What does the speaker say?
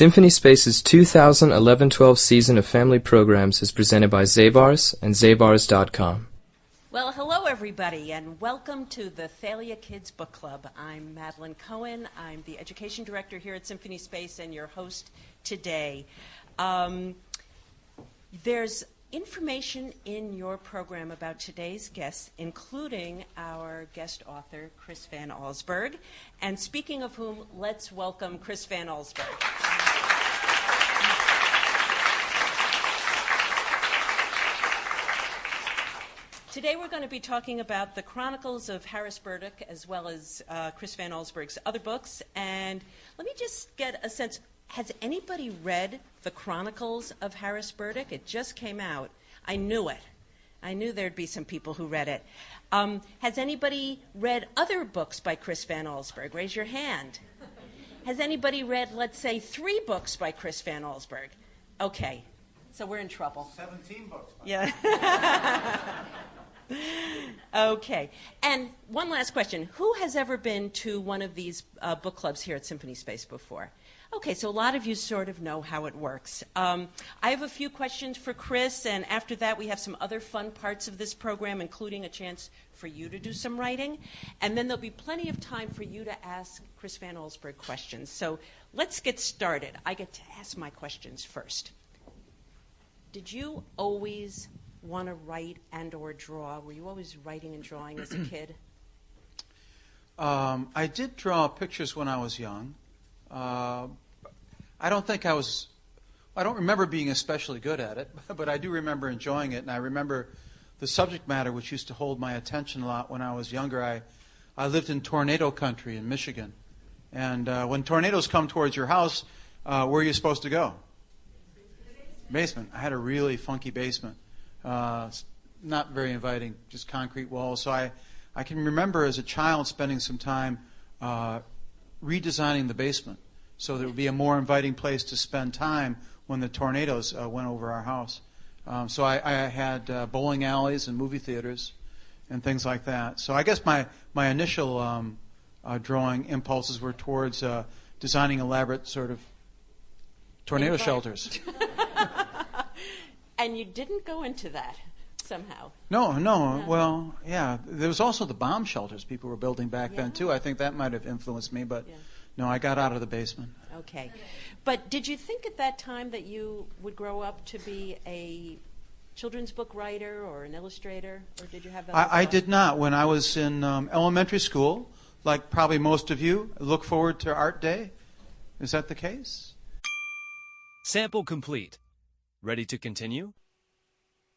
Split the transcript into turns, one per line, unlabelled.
Symphony Space's 2011-12 season of family programs is presented by Zabars and Zabars.com.
Well, hello everybody, and welcome to the Thalia Kids Book Club. I'm Madeline Cohen. I'm the Education Director here at Symphony Space and your host today. There's information in your program about today's guests, including our guest author, Chris Van Allsburg. And speaking of whom, let's welcome Chris Van Allsburg. Today we're going to be talking about the Chronicles of Harris Burdick, as well as Chris Van Allsburg's other books. And let me just get a sense. Has anybody read the Chronicles of Harris Burdick? It just came out. I knew it. I knew there'd be some people who read it. Has anybody read other books by Chris Van Allsburg? Raise your hand. Has anybody read, let's say, 3 books by Chris Van Allsburg? Okay, so we're in trouble.
17 books.
Yeah. Okay. And one last question. Who has ever been to one of these book clubs here at Symphony Space before? Okay, so a lot of you sort of know how it works. I have a few questions for Chris, and after that we have some other fun parts of this program, including a chance for you to do some writing. And then there'll be plenty of time for you to ask Chris Van Allsburg questions. So let's get started. I get to ask my questions first. Did you always want to write and or draw? Were you always writing and drawing as a kid?
I did draw pictures when I was young. I don't remember being especially good at it, but I do remember enjoying it, and I remember the subject matter, which used to hold my attention a lot when I was younger. I lived in tornado country in Michigan, and when tornadoes come towards your house, where are you supposed to go? Basement. I had a really funky basement. Not very inviting, just concrete walls. So I can remember as a child spending some time redesigning the basement so there would be a more inviting place to spend time when the tornadoes went over our house. So I had bowling alleys and movie theaters and things like that. So I guess my initial drawing impulses were towards designing elaborate sort of tornado shelters.
And you didn't go into that somehow?
No. Well, yeah. There was also the bomb shelters people were building back then, too. I think that might have influenced me, but no, I got out of the basement.
Okay. But did you think at that time that you would grow up to be a children's book writer or an illustrator, or did you have that?
I did not. When I was in elementary school, like probably most of you, look forward to Art Day. Is that the case?
Sample complete. Ready to continue?